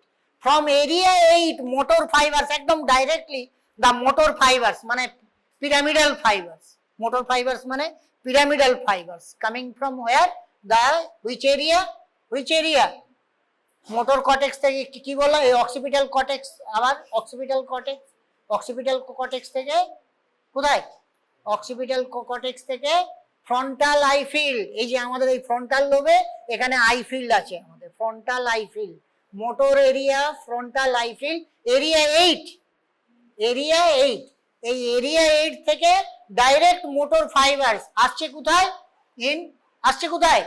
from area 8 motor fibres একদম ডাইরেক্টলি দ্য মোটর ফাইবারস মানে পিরামিডাল ফাইবারস, মোটর ফাইবারস মানে pyramidal fibres coming from where the which area motor cortex থেকে কি বললাম এই occipital cortex, আবার occipital cortex থেকে কোথায়? অক্সিপিটাল কর্টেক্স থেকে ফ্রন্টাল আই ফিল্ড, এই যে আমাদের এই ফ্রন্টাল লোবে এখানে আই ফিল্ড আছে, আমাদের frontal I felt, motor area frontal I felt area 8, এই এরিয়া 8 থেকে ডাইরেক্ট মোটর ফাইবারস আসছে কোথায়? আসছে কোথায়?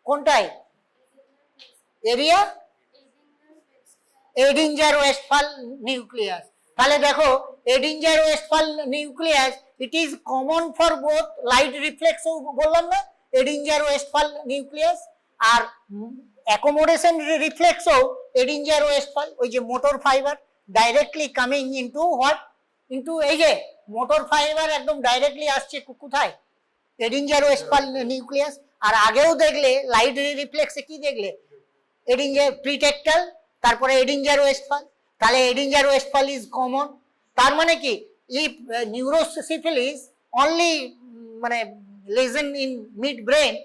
কোনটায়? Area এডিঞ্জার ওয়েস্টফাল nucleus. তাহলে দেখো এডিঞ্জার ওয়েস্টফাল nucleus it is common for both light reflex, বললাম না এডিঞ্জার ওয়েস্টফাল নিউক্লিয়াস, আর অ্যাকোমোডেশন রিফ্লেক্সও এডিঞ্জার ওয়েস্টফাল, ওই যে motor fibre directly coming into what, into এই যে মোটর ফাইবার একদম ডাইরেক্টলি আসছে কোথায়? এডিঞ্জার ওয়েস্টফাল নিউক্লিয়াস। আর আগেও দেখলে লাইট রিফ্লেক্সে কি দেখলে? এডিঞ্জার প্রিটেক্টাল, তারপরে এডিঞ্জার ওয়েস্টফাল। তাহলে এডিঞ্জার ওয়েস্টফাল ইজ কমন, তার মানে কি ইফ নিউরোসিফিলিস অনলি মানে lesion in mid brain,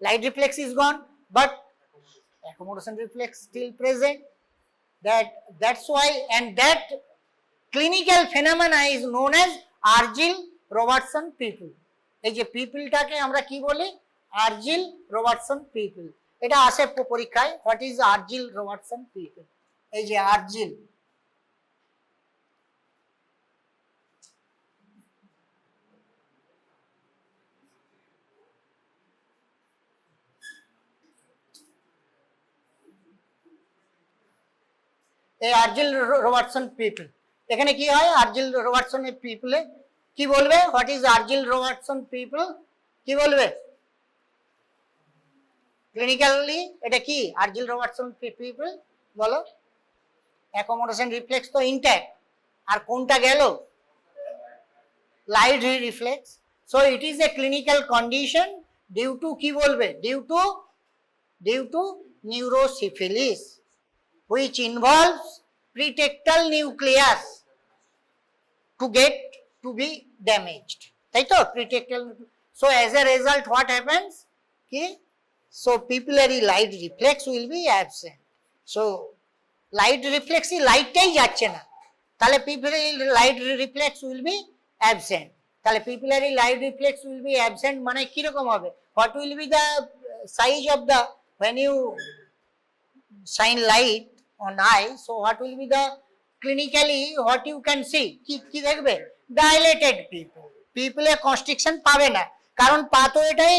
light reflex is gone but accommodation reflex still present. That's why, and that clinical phenomena is known as Argyll-Robertson people. এই যে পিপলটাকে আমরা কি বলি? Argyll-Robertson people. এটা আসে পরীক্ষায়, হোয়াট ইজ Argyll-Robertson people? এই যে আর্জিল, এই Argyll-Robertson people, এখানে কি হয়? Argyll-Robertson পিপলে কি বলবে? What is Argyll-Robertson people? কি বলবে ক্লিনিক্যালি? এটা কি Argyll-Robertson people বলো? অ্যাকোমোডেশন রিফ্লেক্স তো ইনট্যাক্ট, আর কোনটা গেল? Light reflex. So it is a clinical condition due to কি বলবে? Due to নিউরোসিফিলিস which involves pretectal nucleus to be damaged, তাই তো? pretectal, so as a result what happens ki So pupillary light reflex will be absent. So light reflex light টাই যাচ্ছে না, তাহলে pupillary light reflex will be absent. তাহলে pupillary light reflex will be absent মানে কি রকম হবে? What will be the size of the, when you shine light on eye, so what will be the clinically what you can see? কি দেখবে? Dilated pupil. Pupil-এ constriction পাবে না, কারণ pathway-টাই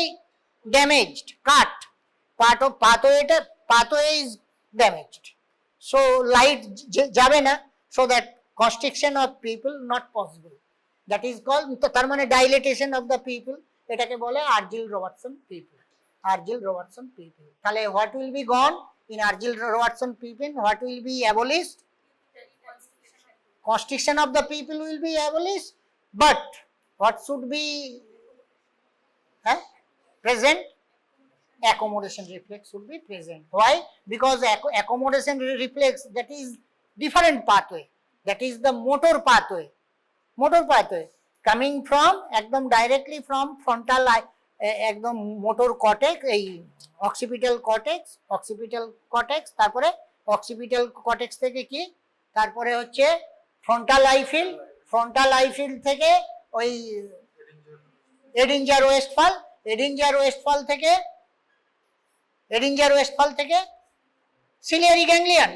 damaged, cut. Pathway is damaged. So light যাবে না, so that constriction of pupil not possible. That is called, তার মানে dilatation of the pupil, এটাকে বলে Argyll-Robertson pupil. Argyll-Robertson pupil. তাহলে what will be gone in Argyll-Robertson pupil? What will be abolished? Constriction of the pupil will be abolished, but what should be present? Accommodation reflex should be present. Why? Because accommodation reflex, that is different pathway, that is the motor pathway coming from একদম directly from frontal একদম motor cortex, এই occipital cortex, তারপরে occipital cortex থেকে কি, তারপরে হচ্ছে frontal eye field থেকে ওই Edinger Westphal থেকে ciliary ganglion,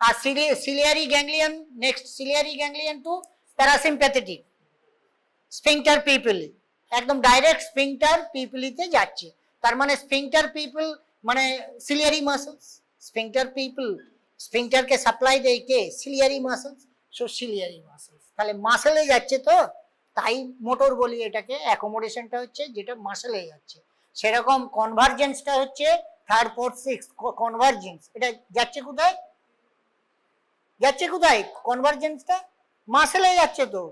R ciliary ganglion, next ciliary ganglion to parasympathetic sphincter pupilli, একদম ডাইরেক্ট স্ফিংটার পিপলিতে যাচ্ছে। তার মানে স্ফিংটার পিপল মানে সিলিয়ারি মাসলস, স্ফিংটারকে সাপ্লাই দেয় কে? Ciliary muscles. So ciliary muscles, তাহলে মাসেলে যাচ্ছে, তো তাই মোটর বলি এটাকে। অ্যাকোমোডেশনটা হচ্ছে যেটা মাসেলে যাচ্ছে, সেরকম কনভার্জেন্সটা হচ্ছে থার্ড ফোর্থ সিক্স কনভার্জেন্স। এটা যাচ্ছে কোথায় কনভার্জেন্সটা? মাসেলে যাচ্ছে। তো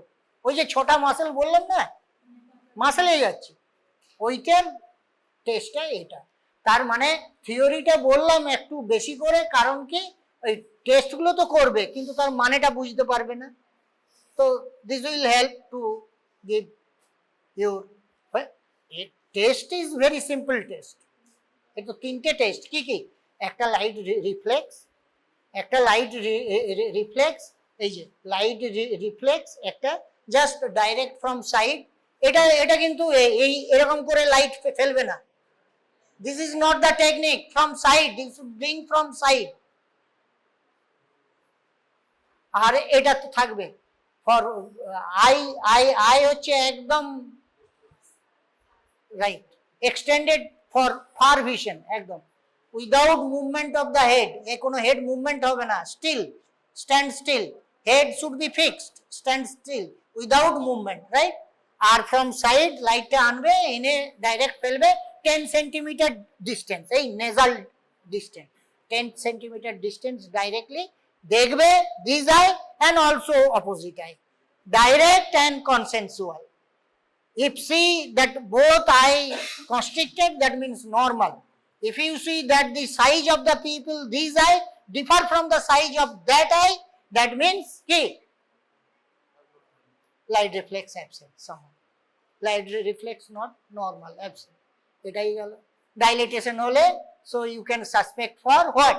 ওই যে ছোটা মাসেল বললাম না, মাসেলে যাচ্ছে, ওইটার টেস্টটা এটা। তার মানে থিওরিটা বললাম একটু বেশি করে, কারণ কি ওই টেস্টগুলো তো করবে কিন্তু তার মানেটা বুঝতে পারবে না। তো this will help to give your test is very simple test. এই তো তিনটে টেস্ট, কি একটা লাইট রিফ্লেক্স, এই যে লাইট রিফ্লেক্স, একটা জাস্ট ডাইরেক্ট ফ্রম সাইড। এটা কিন্তু এই এরকম করে লাইট ফেলবে না। This is not the technique from side, this should bring from side. আর এটা তো থাকবে ফর আই হচ্ছে একদম right, extended for fur vision, একদম without movement of the head. কোনো হেড মুভমেন্ট হবে না, stand still, head should be fixed, stand still without movement, right. Are from side লাইটটা আনবে, এনে ডাইরেক্ট ফেলবে 10 সেন্টিমিটার ডিস্টেন্স, এই nasal distance 10 centimetre distance directly দেখবে, this I and also opposite eye, direct and consensual. If see that both eye constricted, that means normal. If you see that the size of the people, these eye differ from the size of that eye, that means ki light reflex absent somehow, light reflex not normal, absent. এটাই গেল dilatation হলে, so you can suspect for what?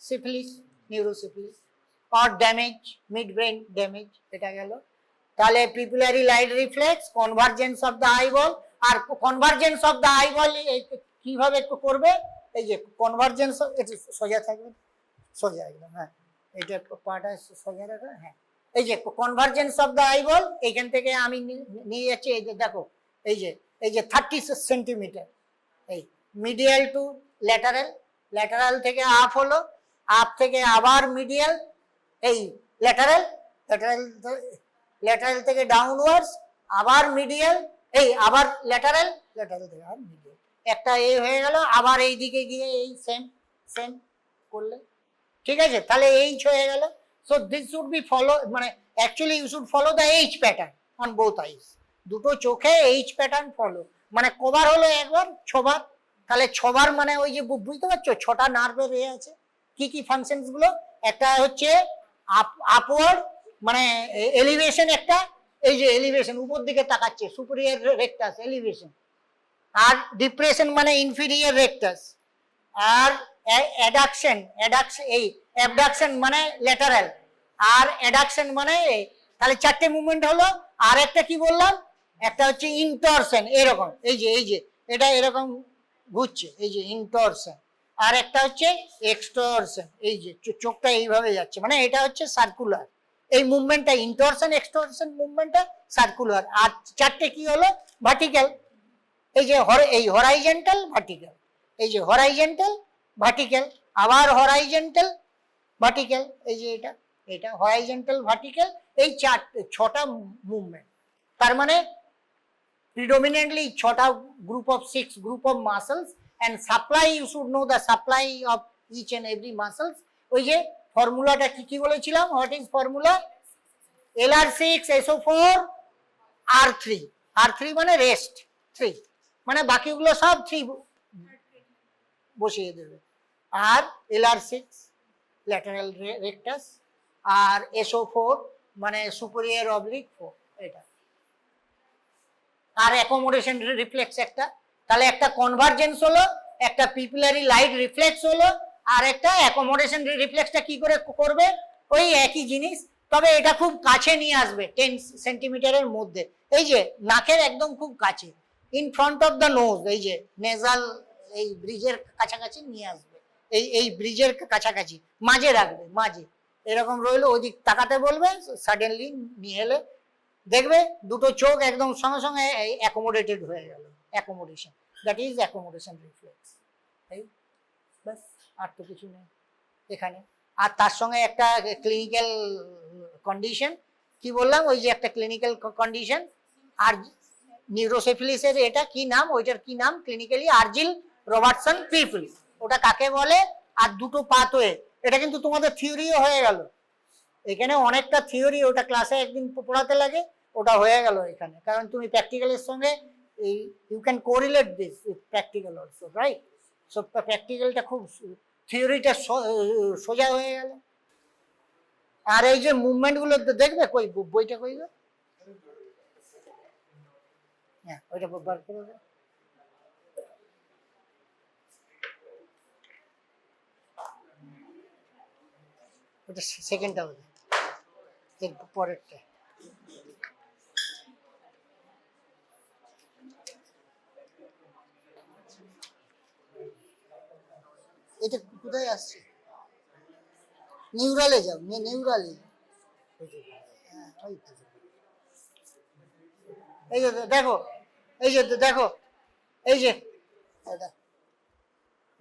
Syphilis, neurosyphilis or damage, midbrain damage, এটা গেল। তাহলে pupillary light reflex, convergence of the eyeball. আর convergence of the eyeball কিভাবে একটু করবে? এই যে কনভার্জেন্স, সোজা থাকবে, সোজা একদম, হ্যাঁ এইটা পাটা সোজা রাখা, হ্যাঁ। এই যে কনভার্জেন্স অফ দ্য আইবল, এইখান থেকে আমি নিয়ে যাচ্ছি, এই যে দেখো, এই যে 30 সেন্টিমিটার, এই মিডিয়াল টু ল্যাটারাল থেকে আপ হলো, আপ থেকে আবার মিডিয়াল, এই ল্যাটারাল থেকে ডাউনওয়ার্ডস, আবার মিডিয়াল, এই আবার ল্যাটারাল থেকে আবার মিডিয়াল, একটা এই হয়ে গেল। আবার এই দিকে গিয়ে এই সেম করলে, ঠিক আছে। তাহলে এইচ হয়ে গেল। So this should be follow, মানে actually you should follow the H pattern on both আইস, দুটো চোখে এইচ প্যাটার্ন ফলো, মানে কবার হলো একবার, 6 বার। তাহলে 6 বার মানে ওই যে বুঝতে পারছো 6টা নার্ভের এ আছে, কি ফাংশনস গুলো? একটা হচ্ছে আপওয়ার্ড, মানে এলিভেশন, একটা এই যে এলিভেশন উপর দিকে তাকাচ্ছে, সুপিরিয়র রেকটাস এলিভেশন, আর ডিপ্রেশন মানে ইনফিরিয়ার রেক্টাস, আর অ্যাডাকশন এই অ্যাবডাকশন মানে ল্যাটারাল, আর অ্যাডাকশন মানে তাহলে চারটে মুভমেন্ট হলো। আর একটা কি বললাম, একটা হচ্ছে ইনটরশন, এরকম এই যে এটা এরকম ঘুরছে, এই যে ইনটরশন। আর একটা হচ্ছে এক্সটরশন, এই যে চোখটা এইভাবে যাচ্ছে, মানে এটা হচ্ছে সার্কুলার। এই মুভমেন্টটা ইনটরশন এক্সটরশন মুভমেন্টটা সার্কুলার। আর চারটে কি হলো, ভার্টিক্যাল। এই যে এই হরাইজন্টাল ভার্টিক্যাল, এই যে হরাইজন্টাল ভার্টিক্যাল, আবার হরাইজন্টাল ভার্টিক্যাল, এই যে এটা হরাইজন্টাল ভার্টিক্যাল, এই ছটা মুভমেন্ট। তার মানে predominantly ছটা group of 6 group of muscles, and supply you should know the supply of each and every muscles. ওই যে ফর্মুলাটা কি বলেছিলাম, what is formula, LR6SO4 R3, R3 মানে রেস্ট 3, মানে বাকিগুলো সব 3 বসিয়ে দেবে। আর LR6 ল্যাটারাল রেক্টাস, আর SO4 মানে সুপিরিয়র অবলিক 4, এটা। আর অ্যাকোমোডেশন রিফ্লেক্স একটা, তাহলে একটা কনভার্জেন্স হলো, একটা পিপিলারি লাইট রিফ্লেক্স হলো, আর একটা অ্যাকোমোডেশন রিফ্লেক্সটা কি করে করবে, ওই একই জিনিস, তবে এটা খুব কাছে নিয়ে আসবে 10 সেন্টিমিটারের মধ্যে, এই যে নাকের একদম খুব কাছে, in front of the nose, এই যে নেজাল এই ব্রিজের কাছাকাছি নিয়ে আসবে, এই ব্রিজের কাছাকাছি মাঝে রাখবে, মাঝে এরকম রইলো, ওদিক তাকাতে বলবে, সাডেনলি নিয়ে এলে দেখবে দুটো চোখ একদম সঙ্গে সঙ্গে অ্যাকোমোডেটেড হয়ে গেল, accommodation, that is accommodation reflex. তাই বাস, আর তো কিছু নেই এখানে। আর তার সঙ্গে একটা ক্লিনিক্যাল কন্ডিশন কি বললাম, ওই যে একটা ক্লিনিক্যাল কন্ডিশন, আর নিউরোসেফিলিসের এটা কি নাম, ওইটার কি নাম ক্লিনিক্যালি, আর্জিল রবার্টসন পিপল, ওটা কাকে বলে, আর দুটো পাথওয়ে, এটা কিন্তু তোমাদের থিওরিও হয়ে গেল, এখানে অনেকটা থিওরি, ওটা ক্লাসে একদিন পড়াতে লাগে, ওটা হয়ে গেল এখানে, কারণ তুমি প্র্যাকটিক্যালের সঙ্গে you can correlate this with practical also, right? So প্র্যাকটিক্যালটা খুব, থিওরিটা সোজা হয়ে গেল। আর এই যে মুভমেন্ট গুলো দেখবে, কই বইটা কই গো, হ্যাঁ ওইটা বার করে দাও। ওটা সেকেন্ডটা হবে, এর পরেরটা। এটা কোথায় আসছে, নিউরালে যাও, নিউরালে, এই যে দেখো, এই যে দেখো, এই যে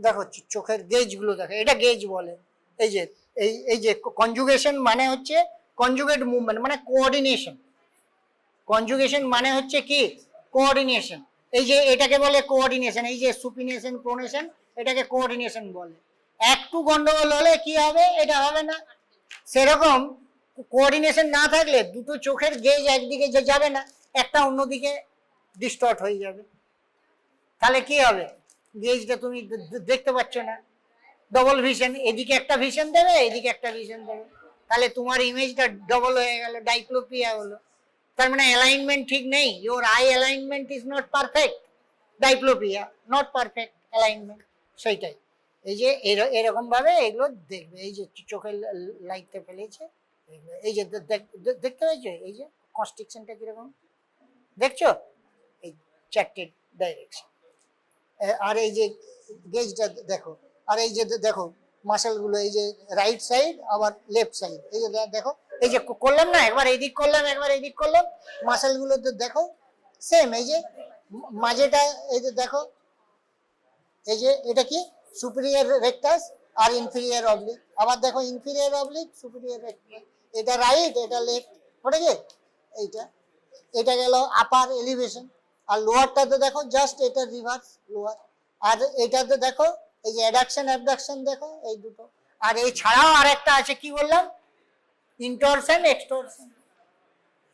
দেখো চোখের গেজ গুলো দেখো, এটা গেজ বলে। এই যে এই যে কনজুগেশন মানে হচ্ছে কনজুগেট মুভমেন্ট মানে কোঅর্ডিনেশন, কনজুগেশন মানে হচ্ছে কি কোঅর্ডিনেশন, এই যে এটাকে বলে কোঅর্ডিনেশন, এই যে সুপিনেশন প্রোনেশন, এটাকে কোঅর্ডিনেশন বলে। একটু গন্ডগোল হলে কি হবে, এটা হবে না। সেরকম কোঅর্ডিনেশন না থাকলে দুটো চোখের গেজ একদিকে যাবে না, একটা অন্যদিকে ডিস্টর্ট হয়ে যাবে, তাহলে কি হবে, গেজটা তুমি দেখতে পাচ্ছ না, ডবল ভিশন, এদিকে একটা ভিশন দেবে, এদিকে একটা ভিশন দেবে, তাহলে তোমার ইমেজটা ডবল হয়ে গেল, ডাইপ্লোপিয়া হলো, তার মানে অ্যালাইনমেন্ট ঠিক নেই, your I alignment is not perfect, ডাইপ্লোপিয়া, not perfect alignment, সেইটাই। এই যে এরকম ভাবে এগুলো দেখবে, এই যে চোখের লাইটটা ফেলেছে, এই যে দেখতে পাচ্ছ, এই যে কনস্ট্রিকশনটা কিরকম দেখছো, এই চারটে ডাইরেকশন, আর এই যে গেজটা দেখো, আর এই যে দেখো মাসেল গুলো, এই যে রাইট সাইড আবার লেফট সাইড, এই যে দেখো, এই যে করলাম না, একবার এইদিক করলাম একবার এইদিক করলাম, মাসেল গুলো দেখো সেম, এই যে মাঝেটা এই যে দেখো, এই যে এটা কি সুপিরিয়র রেক্টাস আর ইনফিরিয়র অবলিক, আবার দেখো ইনফিরিয়র অবলিক সুপিরিয়র রেক্টাস, এটা রাইট এটা লেফট, ওটা কি এইটা, এটা গেল আপার এলিভেশন, আর লোয়ারটাতে দেখো জাস্ট এটা রিভার্স লোয়ার, আর এটাতে দেখো এই যে অ্যাডাকশন অ্যাবডাকশন দেখো, এই দুটো। আর এই ছাড়াও আরেকটা আছে, কি বললাম, ইন্টরশন এক্সটরশন,